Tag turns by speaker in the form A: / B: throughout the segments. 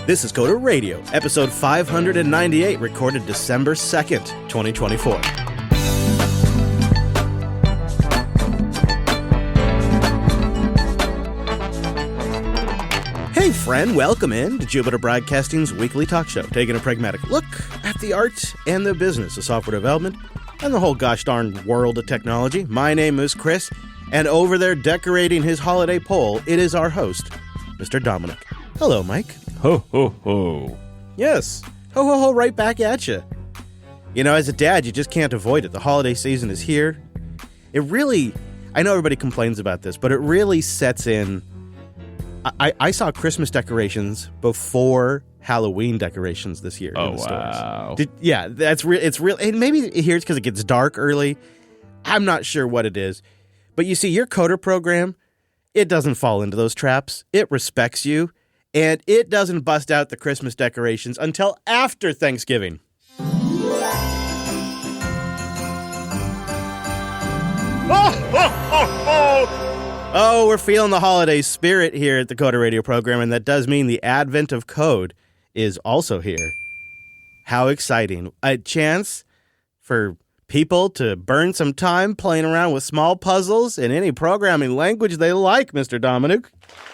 A: This is Coder Radio, episode 598, recorded December 2nd, 2024. Hey friend, welcome in to Jupiter Broadcasting's weekly talk show, taking a pragmatic look at the art and the business of software development and the whole gosh darn world of technology. My name is Chris, and over there decorating his holiday pole, it is our host, Mr. Dominic. Hello, Mike.
B: Ho, ho, ho.
A: Yes. Ho, ho, ho, right back at you. You know, as a dad, you just can't avoid it. The holiday season is here. It really, I know everybody complains about this, but it really sets in. I saw Christmas decorations before Halloween decorations this year in the stores.
B: Wow.
A: That's real. It's real. And maybe here it's because it gets dark early. I'm not sure what it is. But you see, your Coder program, it doesn't fall into those traps. It respects you. And it doesn't bust out the Christmas decorations until after Thanksgiving. Oh, we're feeling the holiday spirit here at the Coder Radio program, and that does mean the advent of code is also here. How exciting. A chance for people to burn some time playing around with small puzzles in any programming language they like, Mr. Dominic.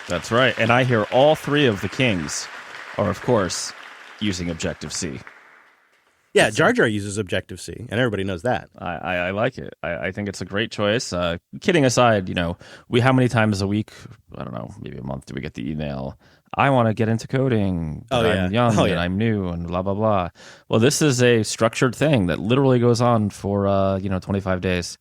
B: That's right. And I hear all three of the kings are, of course, using Objective-C.
A: Yeah, Jar Jar uses Objective-C, and everybody knows that.
B: I like it. I think it's a great choice. Kidding aside, how many times a week, I don't know, maybe a month, do we get the email, I want to get into coding, but I'm young and I'm new and blah, blah, blah. Well, this is a structured thing that literally goes on for, 25 days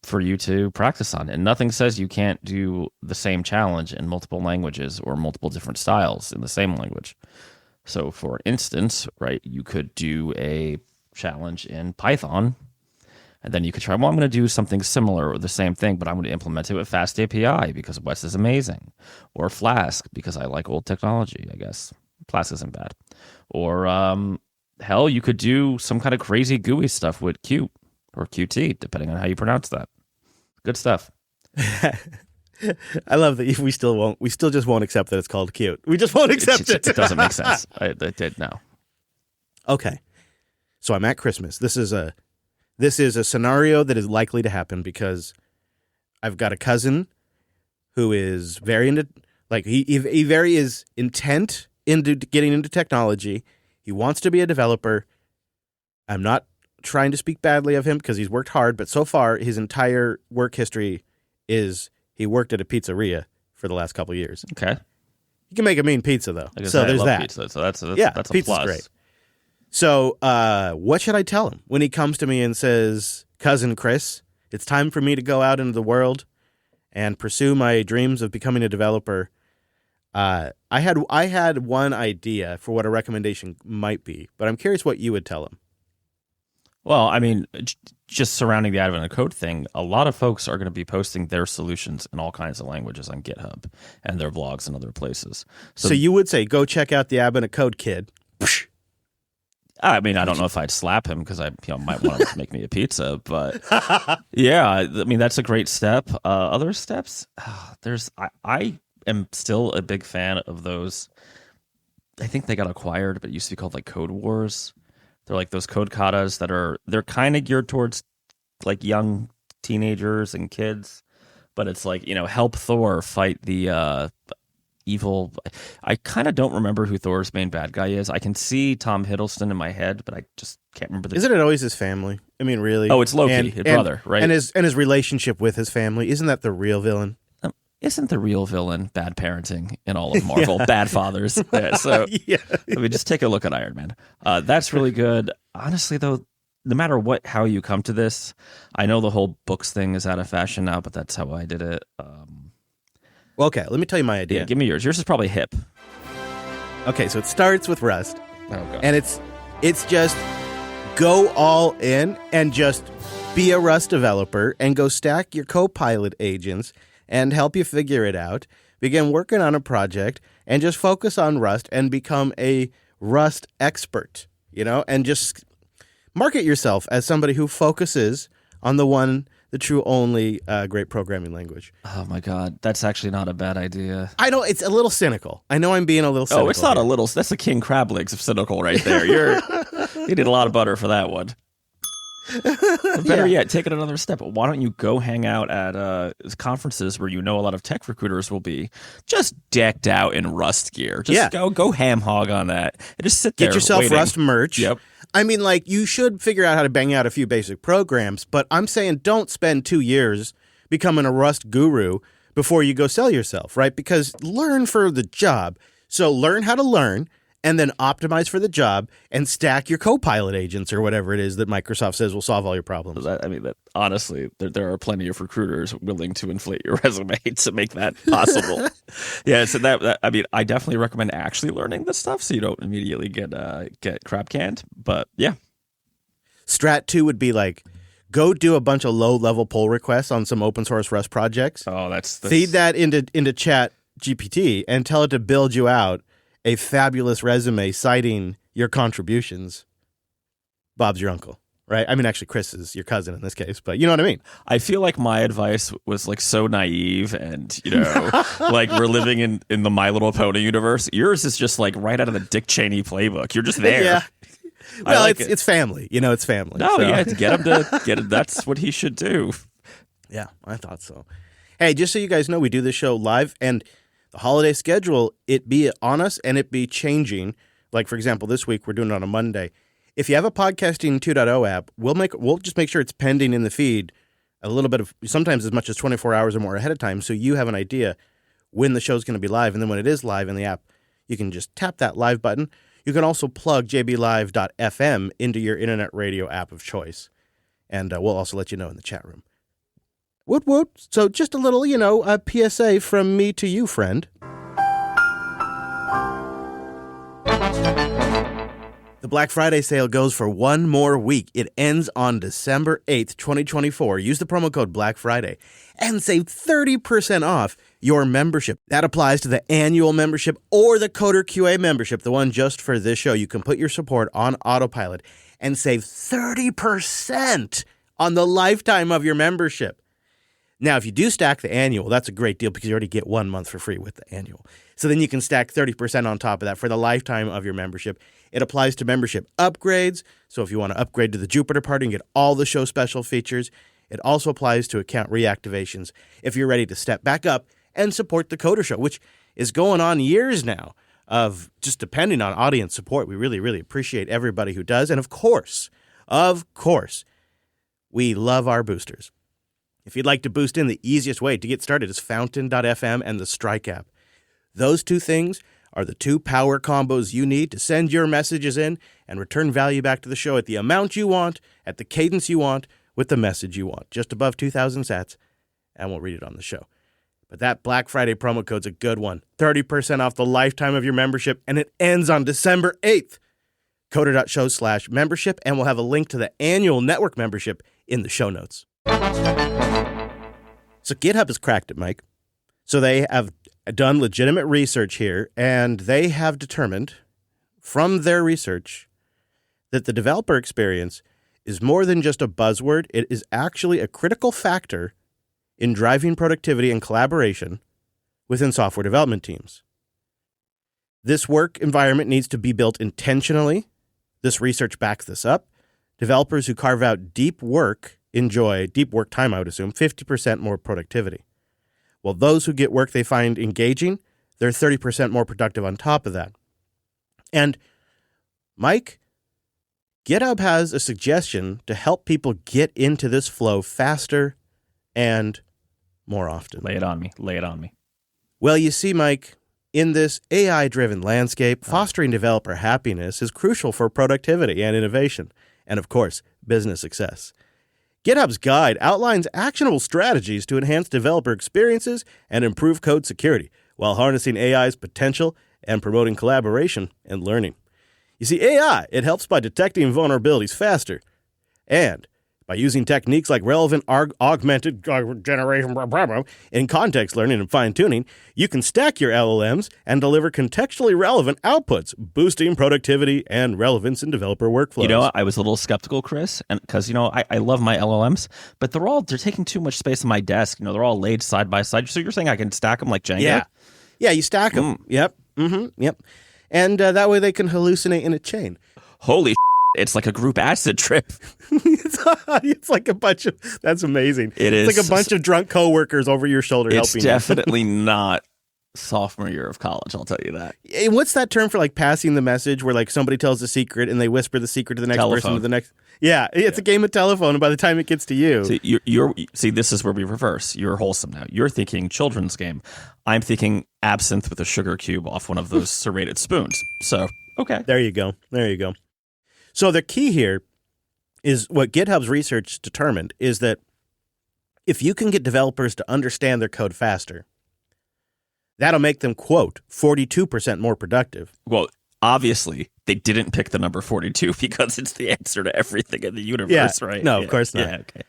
B: for you to practice on. And nothing says you can't do the same challenge in multiple languages or multiple different styles in the same language. So, for instance, right, you could do a challenge in Python, and then you could try, I'm going to do something similar or the same thing, but I'm going to implement it with Fast API because Wes is amazing, or Flask because I like old technology, I guess. Flask isn't bad. Or, hell, you could do some kind of crazy GUI stuff with Qt or Qt, depending on how you pronounce that. Good stuff.
A: I love that we still just won't accept that it's called cute. We just won't accept it.
B: It doesn't make sense. I did now.
A: Okay. So I'm at Christmas. This is a scenario that is likely to happen because I've got a cousin who is very into, like, he very is intent into getting into technology. He wants to be a developer. I'm not trying to speak badly of him because he's worked hard, but so far his entire work history is he worked at a pizzeria for the last couple of years.
B: Okay.
A: You can make a mean pizza, though. So there's that.
B: Pizza, so that's a
A: pizza's
B: plus.
A: Great. So what should I tell him when he comes to me and says, Cousin Chris, it's time for me to go out into the world and pursue my dreams of becoming a developer? I had one idea for what a recommendation might be, but I'm curious what you would tell him.
B: Well, I mean, just surrounding the advent of code thing, a lot of folks are going to be posting their solutions in all kinds of languages on GitHub and their blogs and other places.
A: So you would say, go check out the advent of code, kid.
B: I mean, I don't know if I'd slap him because I might want him to make me a pizza, but yeah, I mean, that's a great step. Other steps, I am still a big fan of those. I think they got acquired, but it used to be called like Code Wars. They're like those code katas they're kind of geared towards like young teenagers and kids, but it's like, help Thor fight the evil. I kind of don't remember who Thor's main bad guy is. I can see Tom Hiddleston in my head, but I just can't remember.
A: Isn't it always his family? I mean, really?
B: Oh, it's Loki, his brother, right?
A: And his relationship with his family. Isn't that the real villain?
B: Isn't the real villain bad parenting in all of Marvel? Yeah. Bad fathers. Yeah, so I mean, just take a look at Iron Man. That's really good. Honestly, though, no matter how you come to this, I know the whole books thing is out of fashion now, but that's how I did it.
A: Well, okay, let me tell you my idea.
B: Yeah, give me yours. Yours is probably hip.
A: Okay, so it starts with Rust.
B: Oh, God.
A: And it's just go all in and just be a Rust developer and go stack your Copilot agents and help you figure it out, begin working on a project, and just focus on Rust and become a Rust expert, and just market yourself as somebody who focuses on the one the true only great programming language.
B: Oh my God, that's actually not a bad idea.
A: I know it's a little cynical. I know I'm being a little cynical.
B: Oh, it's not
A: here.
B: a little. That's the king crab legs of cynical right there. You need a lot of butter for that one. Better yet, take it another step. Why don't you go hang out at conferences where you know a lot of tech recruiters will be, just decked out in Rust gear. Just go ham hog on that. And just sit there.
A: Get yourself
B: waiting.
A: Rust merch.
B: Yep.
A: I mean, like, you should figure out how to bang out a few basic programs, but I'm saying don't spend 2 years becoming a Rust guru before you go sell yourself, right? Because learn for the job. So learn how to learn and then optimize for the job and stack your Copilot agents or whatever it is that Microsoft says will solve all your problems.
B: Honestly, there are plenty of recruiters willing to inflate your resume to make that possible. Yeah, so I definitely recommend actually learning this stuff so you don't immediately get crap canned. But yeah.
A: Strat 2 would be like, go do a bunch of low-level pull requests on some open source Rust projects.
B: Oh, that's
A: feed that into Chat GPT and tell it to build you out a fabulous resume citing your contributions. Bob's your uncle, right? I mean, actually, Chris is your cousin in this case, but you know what I mean?
B: I feel like my advice was like so naive and, like we're living in the My Little Pony universe. Yours is just like right out of the Dick Cheney playbook. You're just there.
A: Yeah. Well, it's family. It's family.
B: No, so. Yeah, to get him to get it. That's what he should do.
A: Yeah, I thought so. Hey, just so you guys know, we do this show live, and the holiday schedule, it be on us and it be changing. Like, for example, this week we're doing it on a Monday. If you have a Podcasting 2.0 app, we'll just make sure it's pending in the feed a little bit of, sometimes as much as 24 hours or more ahead of time, so you have an idea when the show's going to be live. And then when it is live in the app, you can just tap that live button. You can also plug jblive.fm into your internet radio app of choice. And we'll also let you know in the chat room. Woot woot. So just a little, a PSA from me to you, friend. The Black Friday sale goes for one more week. It ends on December 8th, 2024. Use the promo code Black Friday and save 30% off your membership. That applies to the annual membership or the Coder QA membership, the one just for this show. You can put your support on autopilot and save 30% on the lifetime of your membership. Now, if you do stack the annual, that's a great deal because you already get 1 month for free with the annual. So then you can stack 30% on top of that for the lifetime of your membership. It applies to membership upgrades. So if you want to upgrade to the Jupiter Party and get all the show special features, it also applies to account reactivations if you're ready to step back up and support the Coder Show, which is going on years now of just depending on audience support. We really, really appreciate everybody who does. And of course, we love our boosters. If you'd like to boost in, the easiest way to get started is Fountain.fm and the Strike app. Those two things are the two power combos you need to send your messages in and return value back to the show at the amount you want, at the cadence you want, with the message you want. Just above 2,000 sats, and we'll read it on the show. But that Black Friday promo code's a good one. 30% off the lifetime of your membership, and it ends on December 8th. Coder.show/membership, and we'll have a link to the annual network membership in the show notes. So GitHub has cracked it, Mike. So they have done legitimate research here, and they have determined from their research that the developer experience is more than just a buzzword. It is actually a critical factor in driving productivity and collaboration within software development teams. This work environment needs to be built intentionally. This research backs this up. Developers who carve out deep work time, I would assume, 50% more productivity. While those who get work they find engaging, they're 30% more productive on top of that. And Mike, GitHub has a suggestion to help people get into this flow faster and more often.
B: Lay it on me.
A: Well, you see, Mike, in this AI-driven landscape, fostering developer happiness is crucial for productivity and innovation, and of course, business success. GitHub's guide outlines actionable strategies to enhance developer experiences and improve code security while harnessing AI's potential and promoting collaboration and learning. You see, AI, it helps by detecting vulnerabilities faster and By using techniques like relevant augmented generation in context learning and fine-tuning, you can stack your LLMs and deliver contextually relevant outputs, boosting productivity and relevance in developer workflows.
B: You know, I was a little skeptical, Chris, and because, you know, I love my LLMs, but they're taking too much space on my desk. You know, they're all laid side by side. So you're saying I can stack them like Jenga?
A: Yeah, you stack them. Yep. Yep. And that way they can hallucinate in a chain.
B: Holy it's like a group acid trip.
A: It's like a bunch of, that's amazing.
B: It's
A: like a bunch of drunk coworkers over your shoulder helping you.
B: It's definitely not sophomore year of college, I'll tell you that.
A: And what's that term for like passing the message where like somebody tells a secret and they whisper the secret to the next person to the next? Yeah, it's a game of telephone, and by the time it gets to you.
B: See, this is where we reverse. You're wholesome now. You're thinking children's game. I'm thinking absinthe with a sugar cube off one of those serrated spoons. So, okay.
A: There you go. So the key here is what GitHub's research determined is that if you can get developers to understand their code faster, that'll make them, quote, 42% more productive.
B: Well, obviously, they didn't pick the number 42 because it's the answer to everything in the universe, right?
A: No, of course not.
B: Yeah, okay.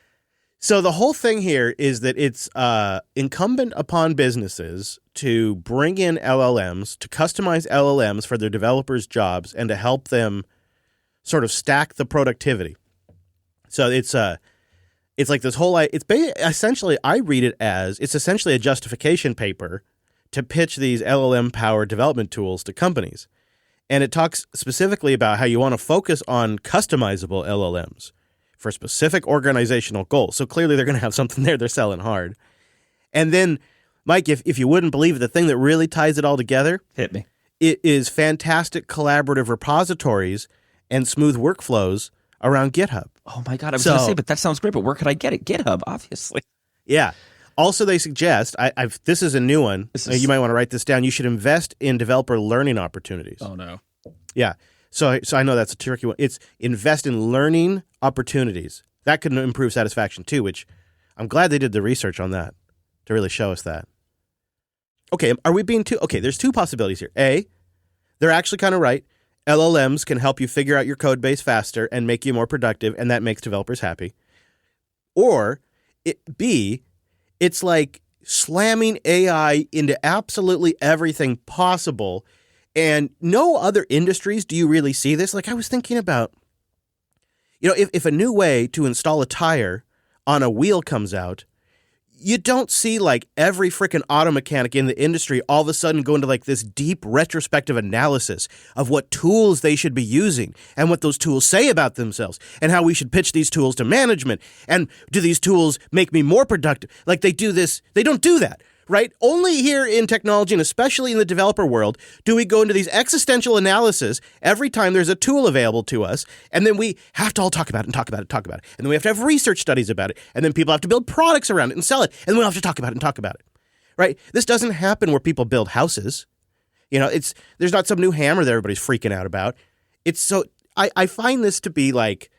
A: So the whole thing here is that it's incumbent upon businesses to bring in LLMs, to customize LLMs for their developers' jobs, and to help them sort of stack the productivity. So it's like this whole, essentially, I read it as, it's essentially a justification paper to pitch these LLM-powered development tools to companies. And it talks specifically about how you want to focus on customizable LLMs for specific organizational goals. So clearly they're going to have something there they're selling hard. And then, Mike, if you wouldn't believe it, the thing that really ties it all together,
B: hit me.
A: It is fantastic collaborative repositories and smooth workflows around GitHub.
B: Oh my God, I was going to say, but that sounds great, but where could I get it? GitHub, obviously.
A: Yeah. Also, they suggest, this is a new one, you might want to write this down, you should invest in developer learning opportunities.
B: Oh, no.
A: Yeah. So I know that's a tricky one. It's invest in learning opportunities. That could improve satisfaction too, which I'm glad they did the research on that to really show us that. Okay, are we being okay, there's two possibilities here. A, they're actually kind of right. LLMs can help you figure out your code base faster and make you more productive, and that makes developers happy. Or B, it's like slamming AI into absolutely everything possible, and no other industries do you really see this. Like I was thinking about, if a new way to install a tire on a wheel comes out, you don't see like every freaking auto mechanic in the industry all of a sudden go into like this deep retrospective analysis of what tools they should be using and what those tools say about themselves and how we should pitch these tools to management. And do these tools make me more productive? Like they do this, they don't do that. Right? Only here in technology, and especially in the developer world, do we go into these existential analysis every time there's a tool available to us, and then we have to all talk about it and talk about it and talk about it. And then we have to have research studies about it, and then people have to build products around it and sell it, and then we have to talk about it and talk about it. Right? This doesn't happen where people build houses. There's not some new hammer that everybody's freaking out about. It's so I find this to be like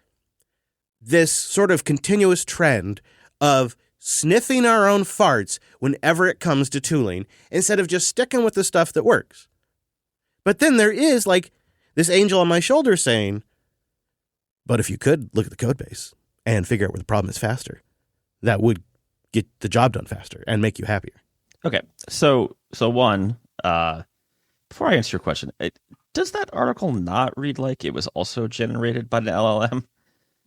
A: this sort of continuous trend of sniffing our own farts whenever it comes to tooling instead of just sticking with the stuff that works. But then there is like this angel on my shoulder saying, but if you could look at the code base and figure out where the problem is faster, that would get the job done faster and make you happier.
B: Okay. So one, before I answer your question, does that article not read like it was also generated by an LLM?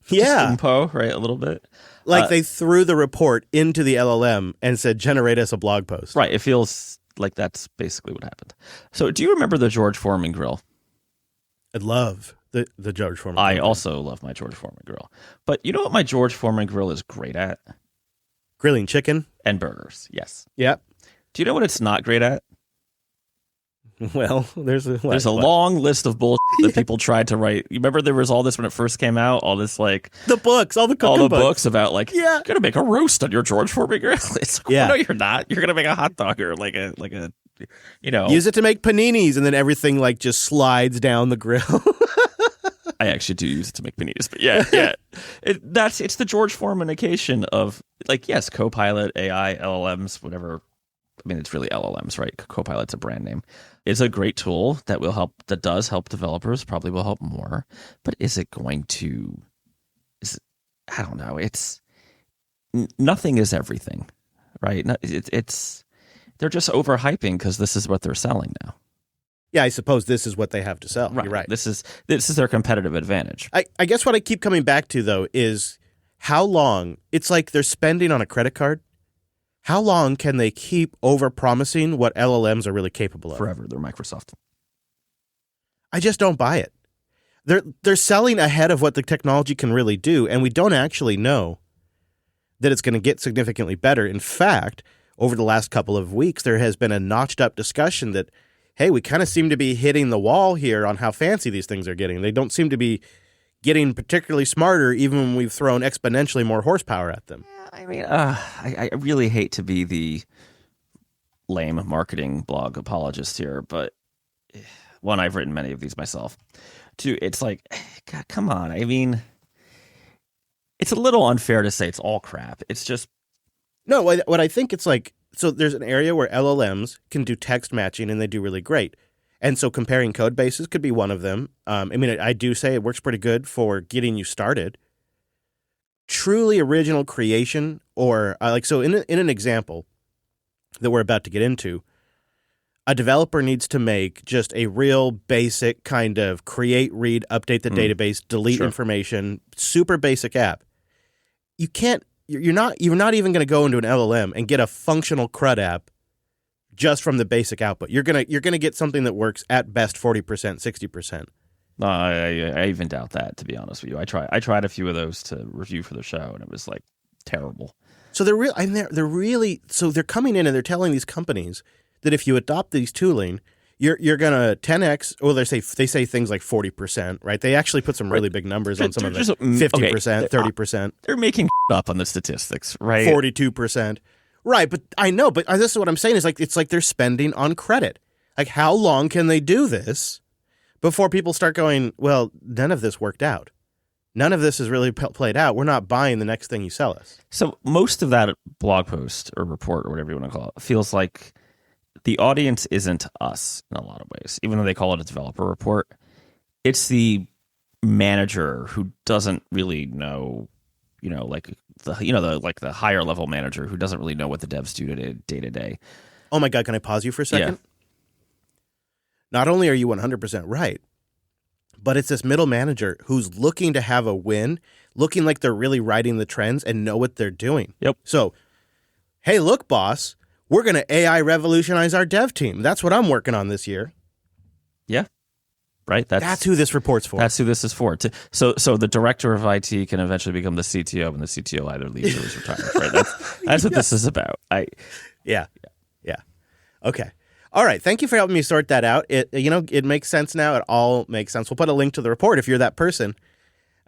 A: Yeah.
B: Just info, right? A little bit.
A: Like they threw the report into the LLM and said, generate us a blog post.
B: Right. It feels like that's basically what happened. So do you remember the George Foreman grill?
A: I love the George Foreman grill.
B: I also love my George Foreman grill. But you know what my George Foreman grill is great at?
A: Grilling chicken.
B: And burgers, yes.
A: Yep.
B: Do you know what it's not great at?
A: Well, there's a
B: long list of bullshit that people tried to write. You remember there was all this when it first came out, all this like
A: the books, all the
B: books about like you're gonna make a roast on your George Foreman grill. It's like, no, you're not. You're gonna make a hot dog or like a use
A: it to make paninis, and then everything like just slides down the grill.
B: I actually do use it to make paninis, but yeah. It's the George Foremanication of like, yes, Copilot, AI, LLMs, whatever. I mean, it's really LLMs, right? Copilot's a brand name. It's a great tool that does help developers, probably will help more. But is it going to I don't know. It's nothing is everything, right? It's they're just overhyping because this is what they're selling now.
A: Yeah, I suppose this is what they have to sell.
B: Right.
A: You're right.
B: This is their competitive advantage.
A: I guess what I keep coming back to, though, is how long – it's like they're spending on a credit card. How long can they keep over-promising what LLMs are really capable of?
B: Forever. They're Microsoft.
A: I just don't buy it. They're selling ahead of what the technology can really do, and we don't actually know that it's going to get significantly better. In fact, over the last couple of weeks, there has been a notched-up discussion that, hey, we kind of seem to be hitting the wall here on how fancy these things are getting. They don't seem to be getting particularly smarter even when we've thrown exponentially more horsepower at them.
B: I mean, I really hate to be the lame marketing blog apologist here, but one, I've written many of these myself. Two, it's like, God, come on. I mean, it's a little unfair to say it's all crap. It's just...
A: No, what I think it's like, so there's an area where LLMs can do text matching and they do really great. And so comparing code bases could be one of them. I mean, I do say it works pretty good for getting you started. Truly original creation or so in an example that we're about to get into, a developer needs to make just a real basic kind of create, read, update the database, delete information, super basic app. You can't, you're not even going to go into an LLM and get a functional CRUD app just from the basic output. You're going to get something that works at best 40%, 60%.
B: No, I even doubt that, to be honest with you. I tried a few of those to review for the show, and it was like terrible.
A: So they're coming in and they're telling these companies that if you adopt these tooling, you're gonna 10x. Well, they say things like 40%, right? They actually put some really big numbers on some of it. 50%, 30%.
B: They're making up on the statistics, right?
A: 42%, right? But I know. But this is what I'm saying is it's like they're spending on credit. Like, how long can they do this before people start going, well, none of this worked out. None of this is really played out. We're not buying the next thing you sell us.
B: So most of that blog post or report or whatever you want to call it feels like the audience isn't us in a lot of ways, even though they call it a developer report. It's the manager who doesn't really know, like the higher level manager who doesn't really know what the devs do day to day.
A: Oh my God, can I pause you for a second?
B: Yeah.
A: Not only are you 100% right, but it's this middle manager who's looking to have a win, looking like they're really riding the trends and know what they're doing.
B: Yep.
A: So, hey, look, boss, we're going to AI revolutionize our dev team. That's what I'm working on this year.
B: Yeah. Right.
A: That's who this report's for.
B: That's who this is for. So the director of IT can eventually become the CTO, and the CTO either leaves or is retired. Right. That's what this is about.
A: Yeah. Okay. All right. Thank you for helping me sort that out. It makes sense now. It all makes sense. We'll put a link to the report if you're that person.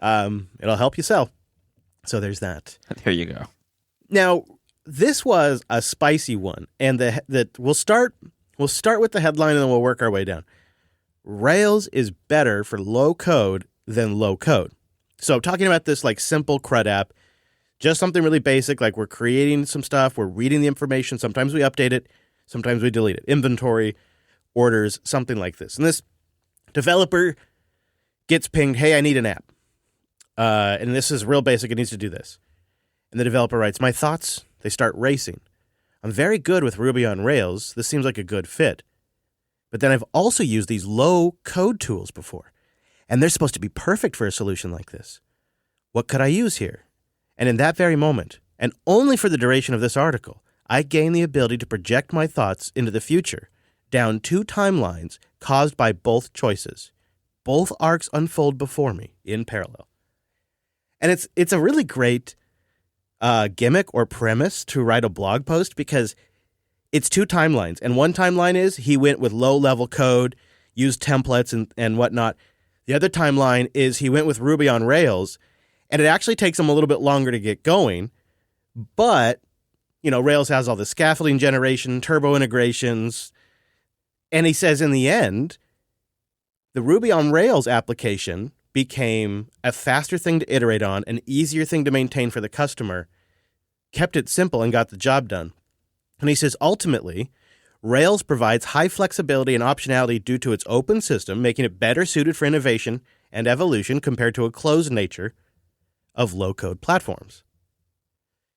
A: It'll help you sell. So there's that.
B: There you go.
A: Now, this was a spicy one, and we'll start with the headline and then we'll work our way down. Rails is better for low code than low code. So talking about this like simple CRUD app, just something really basic, like we're creating some stuff, we're reading the information, sometimes we update it, sometimes we delete it. Inventory, orders, something like this. And this developer gets pinged, hey, I need an app. And this is real basic, it needs to do this. And the developer writes, my thoughts, they start racing. I'm very good with Ruby on Rails. This seems like a good fit. But then I've also used these low code tools before, and they're supposed to be perfect for a solution like this. What could I use here? And in that very moment, and only for the duration of this article, I gain the ability to project my thoughts into the future, down two timelines caused by both choices. Both arcs unfold before me in parallel. And it's a really great gimmick or premise to write a blog post because it's two timelines. And one timeline is he went with low-level code, used templates and whatnot. The other timeline is he went with Ruby on Rails, and it actually takes him a little bit longer to get going. But, Rails has all the scaffolding generation, turbo integrations. And he says in the end, the Ruby on Rails application became a faster thing to iterate on, an easier thing to maintain for the customer, kept it simple and got the job done. And he says, ultimately, Rails provides high flexibility and optionality due to its open system, making it better suited for innovation and evolution compared to a closed nature. of low-code platforms.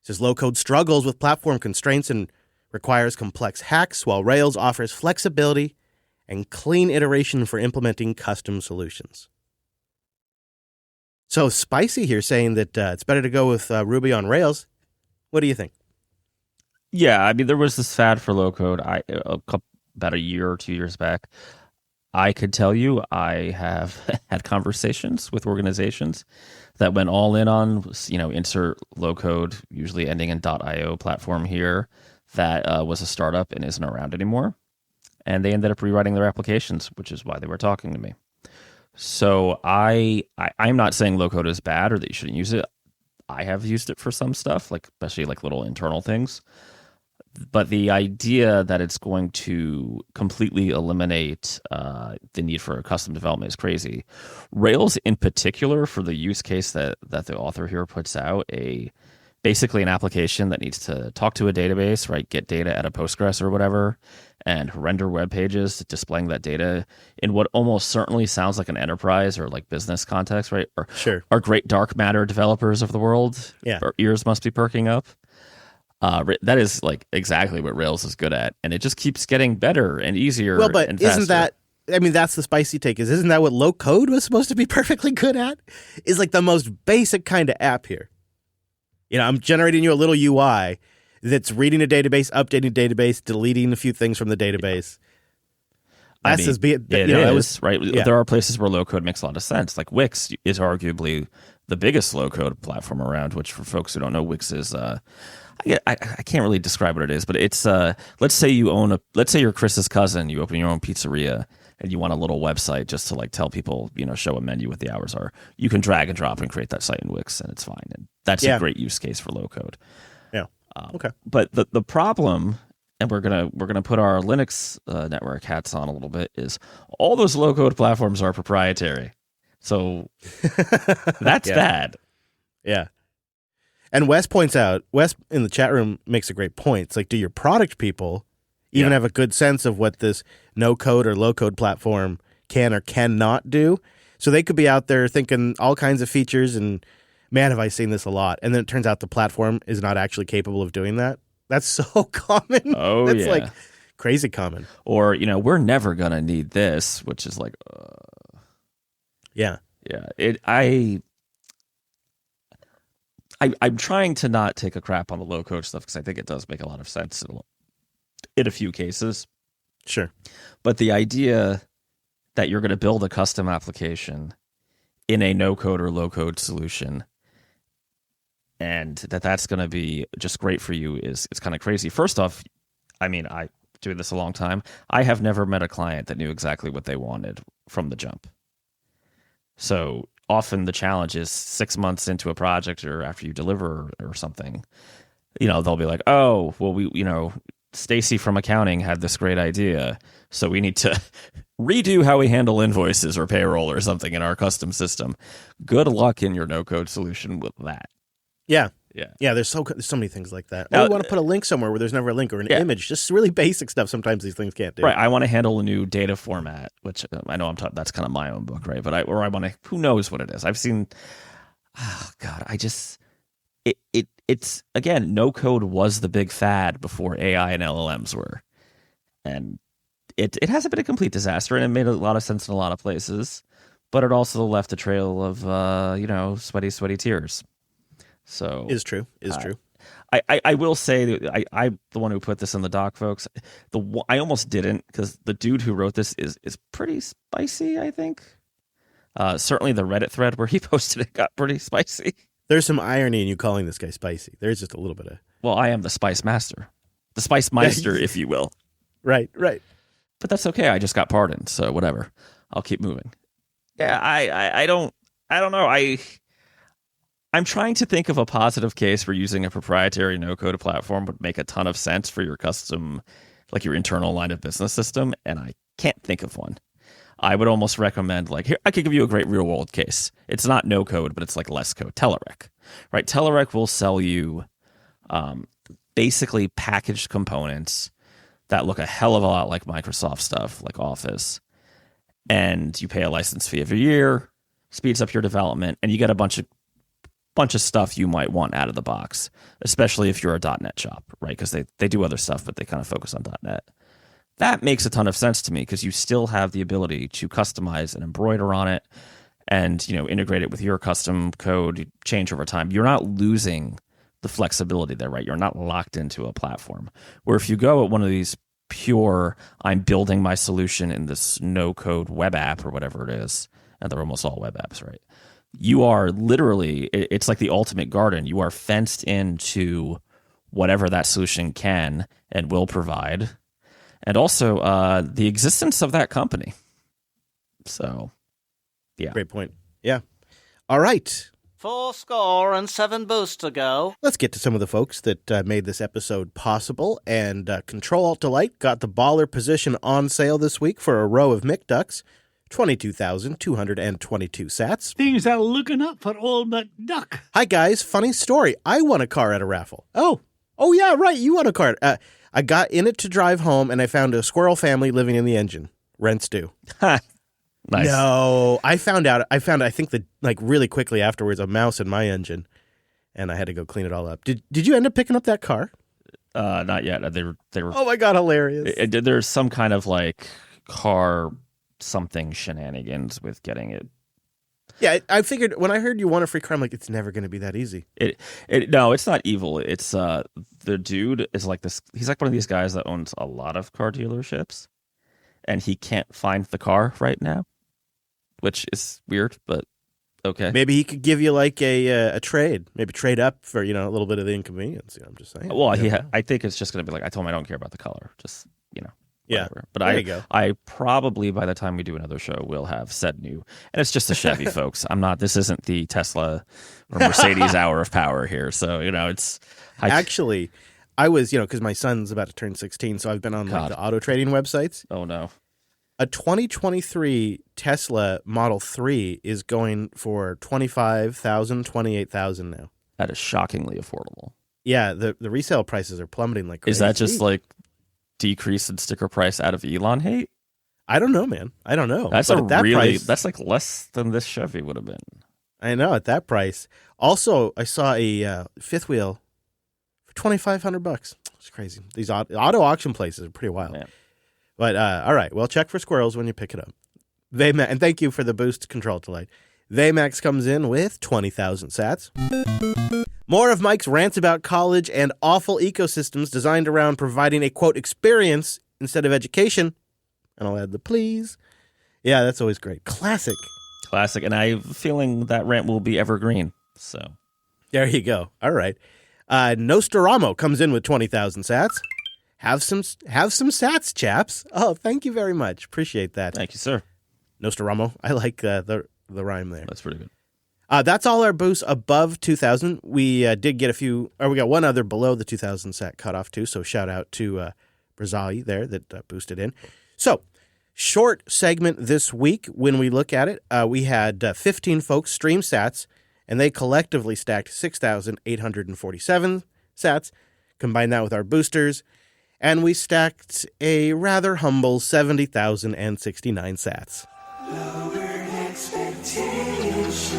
A: It says low-code struggles with platform constraints and requires complex hacks, while Rails offers flexibility and clean iteration for implementing custom solutions. So Spicy here saying that it's better to go with Ruby on Rails. What do you think?
B: Yeah, I mean, there was this fad for low code about a year or 2 years back. I could tell you I have had conversations with organizations that went all in on, insert low code, usually ending in .io platform here, that was a startup and isn't around anymore. And they ended up rewriting their applications, which is why they were talking to me. So I'm not saying low code is bad or that you shouldn't use it. I have used it for some stuff, especially little internal things. But the idea that it's going to completely eliminate the need for custom development is crazy. Rails, in particular, for the use case that the author here puts out, basically an application that needs to talk to a database, right? Get data out of Postgres or whatever, and render web pages displaying that data in what almost certainly sounds like an enterprise or business context, right? Or
A: sure.
B: Our great dark matter developers of the world,
A: yeah.
B: Our ears must be perking up. That is exactly what Rails is good at, and it just keeps getting better and easier.
A: Well, but
B: and faster.
A: Isn't that? I mean, that's the Spicy take. Isn't that what low code was supposed to be perfectly good at? Is the most basic kind of app here. I'm generating you a little UI that's reading a database, updating a database, deleting a few things from the database.
B: Right. Yeah. There are places where low code makes a lot of sense. Wix is arguably the biggest low code platform around. Which, for folks who don't know, Wix is. I can't really describe what it is, but it's let's say you're Chris's cousin, you open your own pizzeria and you want a little website just to tell people, show a menu what the hours are. You can drag and drop and create that site in Wix and it's fine. And that's a great use case for low code.
A: Yeah. Okay.
B: But the problem, and we're gonna put our Linux network hats on a little bit, is all those low code platforms are proprietary. So that's bad.
A: Yeah. And Wes points out, Wes in the chat room makes a great point. It's do your product people even have a good sense of what this no-code or low-code platform can or cannot do? So they could be out there thinking all kinds of features and, man, have I seen this a lot. And then it turns out the platform is not actually capable of doing that. That's so common.
B: Oh,
A: That's crazy common.
B: Or, we're never going to need this, which is
A: Yeah.
B: Yeah. I'm trying to not take a crap on the low code stuff because I think it does make a lot of sense in a few cases.
A: Sure.
B: But the idea that you're going to build a custom application in a no code or low code solution and that's going to be just great for you is kind of crazy. First off, I mean, I do this a long time. I have never met a client that knew exactly what they wanted from the jump. So often the challenge is 6 months into a project or after you deliver or something, they'll be like, oh, well, Stacy from accounting had this great idea. So we need to redo how we handle invoices or payroll or something in our custom system. Good luck in your no code solution with that.
A: Yeah.
B: Yeah.
A: Yeah. There's so many things like that. Now, we want to put a link somewhere where there's never a link or an image, just really basic stuff. Sometimes these things can't do.
B: Right. I want to handle a new data format, which I know that's kind of my own book, right? But I want to, who knows what it is? I've seen, it's again, no code was the big fad before AI and LLMs were. And it hasn't been a complete disaster and it made a lot of sense in a lot of places, but it also left a trail of, sweaty tears. So
A: is true.
B: I will say that I'm the one who put this in the doc, folks. I almost didn't because the dude who wrote this is pretty spicy, I think. Certainly the Reddit thread where he posted it got pretty spicy.
A: There's some irony in you calling this guy spicy. There's just a little bit of...
B: Well, I am the Spice Master. The Spice Meister, if you will.
A: Right.
B: But that's okay. I just got pardoned, so whatever. I'll keep moving. Yeah, I don't know. I'm trying to think of a positive case for using a proprietary no-code platform would make a ton of sense for your custom, your internal line of business system, and I can't think of one. I would almost recommend, here, I could give you a great real-world case. It's not no-code, but it's less code. Telerik, right? Telerik will sell you basically packaged components that look a hell of a lot like Microsoft stuff, like Office, and you pay a license fee every year, speeds up your development, and you get a bunch of bunch of stuff you might want out of the box, especially if you're a .NET shop, right? Because they do other stuff, but they kind of focus on .NET. That makes a ton of sense to me because you still have the ability to customize and embroider on it and, integrate it with your custom code, change over time. You're not losing the flexibility there, right? You're not locked into a platform. Where if you go at one of these pure, I'm building my solution in this no-code web app or whatever it is, and they're almost all web apps, right? You are literally, it's like the ultimate garden. You are fenced into whatever that solution can and will provide. And also the existence of that company. So, yeah.
A: Great point. Yeah. All right.
C: 7 boosts to go.
A: Let's get to some of the folks that made this episode possible. And Control-Alt-Delete got the baller position on sale this week for a row of McDucks. 22,222 sats.
D: Things are looking up for old McDuck.
A: Hi, guys. Funny story. I won a car at a raffle. Oh, yeah, right. You won a car. I got in it to drive home, and I found a squirrel family living in the engine. Rent's due.
B: Nice.
A: No, I found, I think really quickly afterwards, a mouse in my engine, and I had to go clean it all up. Did you end up picking up that car?
B: Not yet. They were.
A: Oh my God, hilarious!
B: There's some kind of car something shenanigans with getting it.
A: Yeah, I figured when I heard you won a free car, I'm like, it's never going to be that easy.
B: No, it's not evil. It's the dude is like this. He's like one of these guys that owns a lot of car dealerships, and he can't find the car right now, which is weird, but okay.
A: Maybe he could give you a trade. Maybe trade up for a little bit of the inconvenience. I'm just saying.
B: Well, I think it's just going to be I told him I don't care about the color. Just whatever.
A: Yeah,
B: but
A: there you go.
B: I probably by the time we do another show will have said new, and it's just a Chevy, folks. This isn't the Tesla or Mercedes hour of power here. So it's
A: actually, I was because my son's about to turn 16, so I've been on the auto trading websites.
B: Oh no.
A: A 2023 Tesla Model 3 is going for $25,000, $28,000 now.
B: That is shockingly affordable.
A: Yeah, the resale prices are plummeting like crazy.
B: Is that just decrease in sticker price out of Elon hate?
A: I don't know, man. I don't know.
B: That's price, that's less than this Chevy would have been.
A: I know at that price. Also, I saw a fifth wheel for $2,500. It's crazy. These auto auction places are pretty wild. Man. But all right, well, check for squirrels when you pick it up. And thank you for the boost Control-Alt-Delete. Vmax comes in with 20,000 sats. More of Mike's rants about college and awful ecosystems designed around providing a, quote, experience instead of education. And I'll add the please. Yeah, that's always great. Classic.
B: And I have a feeling that rant will be evergreen. So
A: there you go. All right. Nostoramo comes in with 20,000 sats. Have some sats, chaps. Oh, thank you very much. Appreciate that.
B: Thank you, sir.
A: Nostoramo. I like the rhyme there.
B: That's pretty good.
A: That's all our boosts above 2,000. We did get we got one other below the 2,000 sat cutoff too. So shout out to Brazali there that boosted in. So short segment this week. When we look at it, we had 15 folks stream sats, and they collectively stacked 6,847 sats. Combine that with our boosters, and we stacked a rather humble 70,069 sats.
E: Lowered expectations.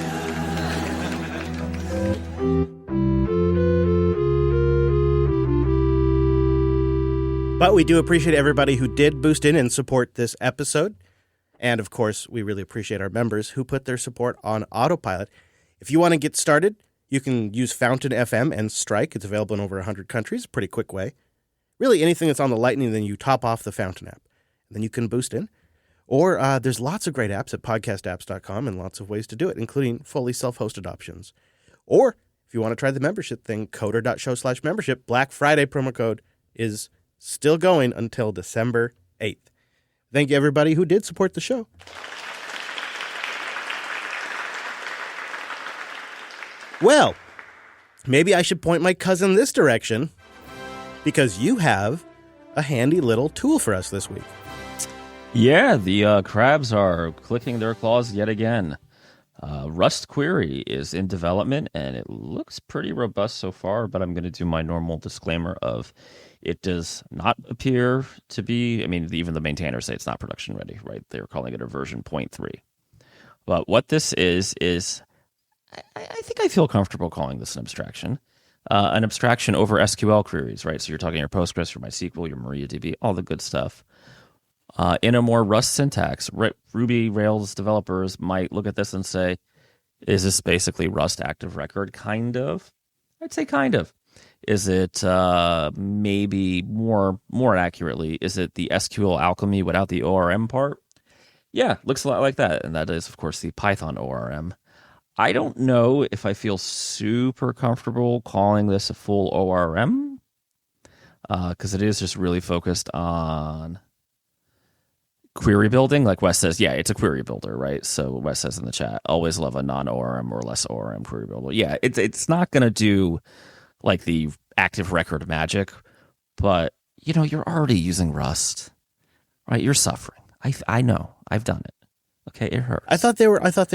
A: But we do appreciate everybody who did boost in and support this episode. And, of course, we really appreciate our members who put their support on autopilot. If you want to get started, you can use Fountain FM and Strike. It's available in over 100 countries. Pretty quick way. Really, anything that's on the Lightning, then you top off the Fountain app. And then you can boost in. Or there's lots of great apps at podcastapps.com and lots of ways to do it, including fully self-hosted options. Or if you want to try the membership thing, coder.show/membership, Black Friday promo code is still going until December 8th. Thank you, everybody who did support the show. Well, maybe I should point my cousin this direction because you have a handy little tool for us this week.
B: Yeah, the crabs are clicking their claws yet again. Rust Query is in development, and it looks pretty robust so far, but I'm going to do my normal disclaimer of it does not appear to be, even the maintainers say it's not production ready, right? They're calling it a version 0.3. But what this is I think I feel comfortable calling this an abstraction. An abstraction over SQL queries, right? So you're talking your Postgres, your MySQL, your MariaDB, all the good stuff. In a more Rust syntax, Ruby Rails developers might look at this and say, is this basically Rust active record? Kind of. I'd say kind of. Is it maybe more accurately, is it the SQL alchemy without the ORM part? Yeah, looks a lot like that. And that is, of course, the Python ORM. I don't know if I feel super comfortable calling this a full ORM because it is just really focused on query building. Like Wes says, yeah, it's a query builder, right? So Wes says in the chat, always love a non-ORM or less ORM query builder. Yeah, it's not going to do like the active record magic, but you're already using Rust, right? You're suffering. I know. I've done it. Okay, it hurts.
A: I thought they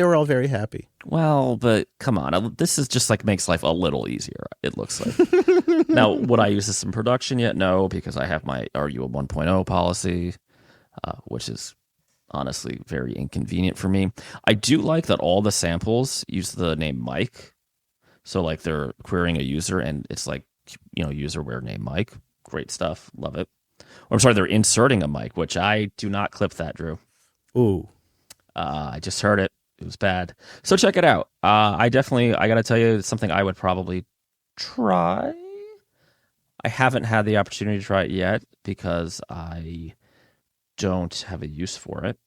A: were all very happy.
B: Well, but come on. This is just like makes life a little easier, it looks like. Now, would I use this in production yet? No, because I have my RUA 1.0 policy, which is honestly very inconvenient for me. I do like that all the samples use the name Mike. So like they're querying a user and it's like, user where name Mike. Great stuff. Love it. Or I'm sorry, they're inserting a mic, which I do not clip that, Drew.
A: Ooh.
B: I just heard it. It was bad. So check it out. I got to tell you, it's something I would probably try. I haven't had the opportunity to try it yet because I don't have a use for it.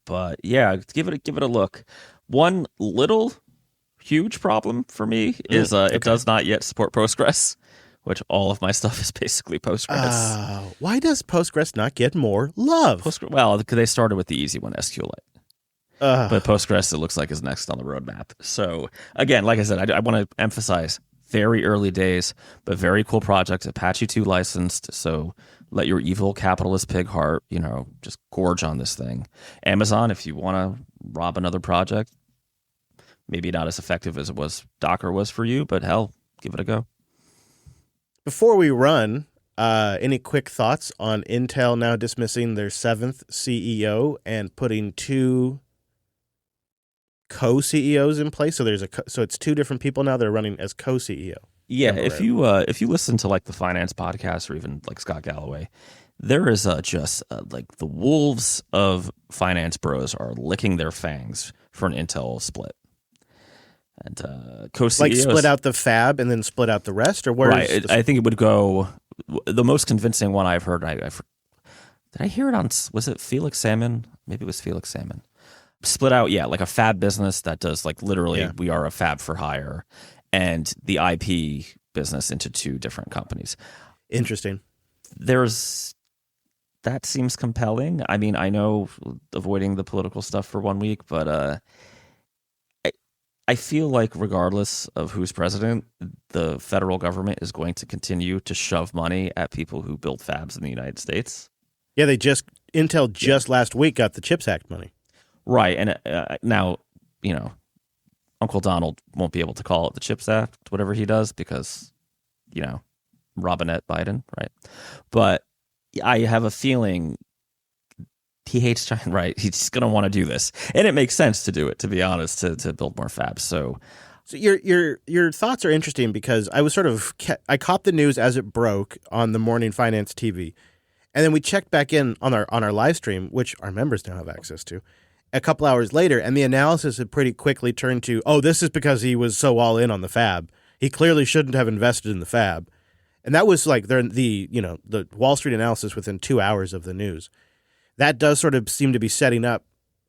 B: But yeah, give it a look. One little huge problem for me is it does not yet support Postgres, which all of my stuff is basically Postgres.
A: Why does Postgres not get more love?
B: Well, because they started with the easy one, SQLite. But Postgres, it looks like, is next on the roadmap. So, again, like I said, I want to emphasize very early days, but very cool project. Apache 2 licensed, so let your evil capitalist pig heart, just gorge on this thing. Amazon, if you want to rob another project, maybe not as effective as Docker was for you, but hell, give it a go.
A: Before we run, any quick thoughts on Intel now dismissing their 7th CEO and putting 2 co-CEOs in place? So it's 2 different people now that are running as co-CEO.
B: Yeah, if you listen to like the finance podcast or even like Scott Galloway, there is just like the wolves of finance bros are licking their fangs for an Intel split. And co-CEOs,
A: like split out the fab and then split out the rest, or where?
B: Right, I think it would go. The most convincing one I've heard. Did I hear it on? Was it Felix Salmon? Maybe it was Felix Salmon. Split out, yeah, like a fab business that does like literally, we are a fab for hire, and the IP business into 2 different companies.
A: Interesting.
B: That seems compelling. I mean, I know avoiding the political stuff for 1 week, but I feel like regardless of who's president, the federal government is going to continue to shove money at people who build fabs in the United States.
A: Yeah, Intel just last week got the CHIPS Act money.
B: Right, and now, Uncle Donald won't be able to call it the CHIPS Act, whatever he does, because, Robinette Biden, right? But I have a feeling he hates China, right? He's going to want to do this. And it makes sense to do it, to be honest, to build more fabs. So
A: your thoughts are interesting because I was I caught the news as it broke on the morning finance TV. And then we checked back in on our live stream, which our members now have access to, a couple hours later, and the analysis had pretty quickly turned to, this is because he was so all in on the fab. He clearly shouldn't have invested in the fab. And that was like the Wall Street analysis within 2 hours of the news. That does sort of seem to be setting up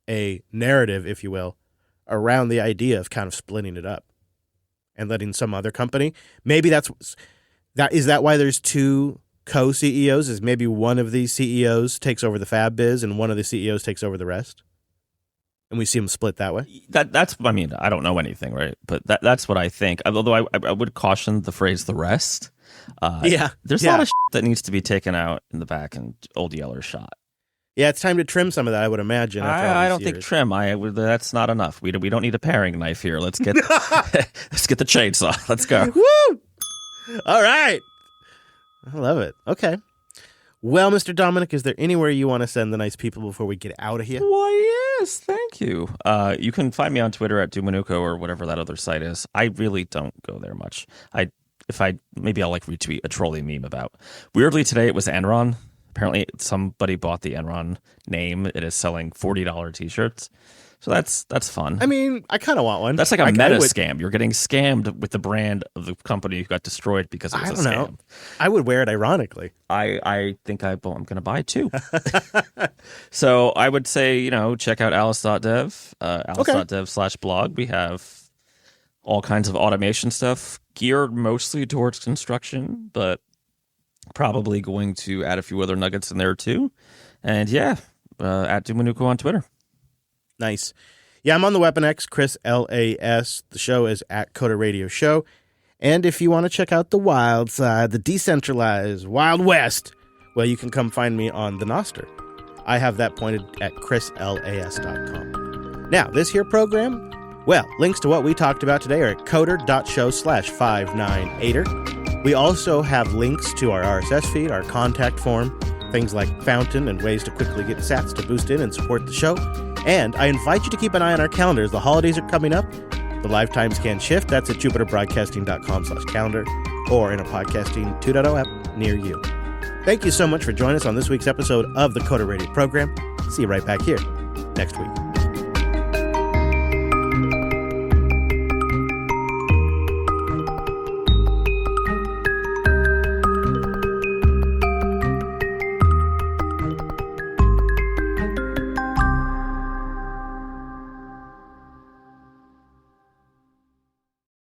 A: a narrative, if you will, around the idea of kind of splitting it up and letting some other company. Maybe is that why there's 2 co-CEOs? Is maybe one of these CEOs takes over the fab biz and one of the CEOs takes over the rest? And we see them split that way?
B: That's, I mean, I don't know anything, right? But that's what I think. Although I would caution the phrase "the rest." There's a lot of shit that needs to be taken out in the back and Old Yeller's shot.
A: Yeah, it's time to trim some of that, I would imagine.
B: I don't think trim. That's not enough. We don't need a paring knife here. Let's get the chainsaw. Let's go.
A: Woo! All right. I love it. Okay. Well, Mr. Dominic, is there anywhere you want to send the nice people before we get out of here?
B: Why, Yes, thank you. You can find me on Twitter at Dumanuko or whatever that other site is. I really don't go there much. Maybe I'll like retweet a trolley meme about. Weirdly, today it was Enron. Apparently, somebody bought the Enron name. It is selling $40 T-shirts. So that's fun.
A: I mean, I kind of want one.
B: That's like a meta scam. You're getting scammed with the brand of the company who got destroyed because it was a scam. Know.
A: I would wear it ironically.
B: I think I'm going to buy two. So I would say, check out alice.dev, alice.dev/blog. We have all kinds of automation stuff geared mostly towards construction, but probably going to add a few other nuggets in there too. And at Dumanuko on Twitter.
A: Nice. Yeah, I'm on the Weapon X, Chris LAS. The show is at Coder Radio Show. And if you want to check out the wild side, the decentralized Wild West, well, you can come find me on the Noster. I have that pointed at chrislas.com. Now, this here program, well, links to what we talked about today are at coder.show/598er. We also have links to our RSS feed, our contact form, things like Fountain and ways to quickly get sats to boost in and support the show. And I invite you to keep an eye on our calendars. The holidays are coming up. The live times can shift. That's at jupiterbroadcasting.com/calendar or in a podcasting 2.0 app near you. Thank you so much for joining us on this week's episode of the Coder Radio program. See you right back here next week.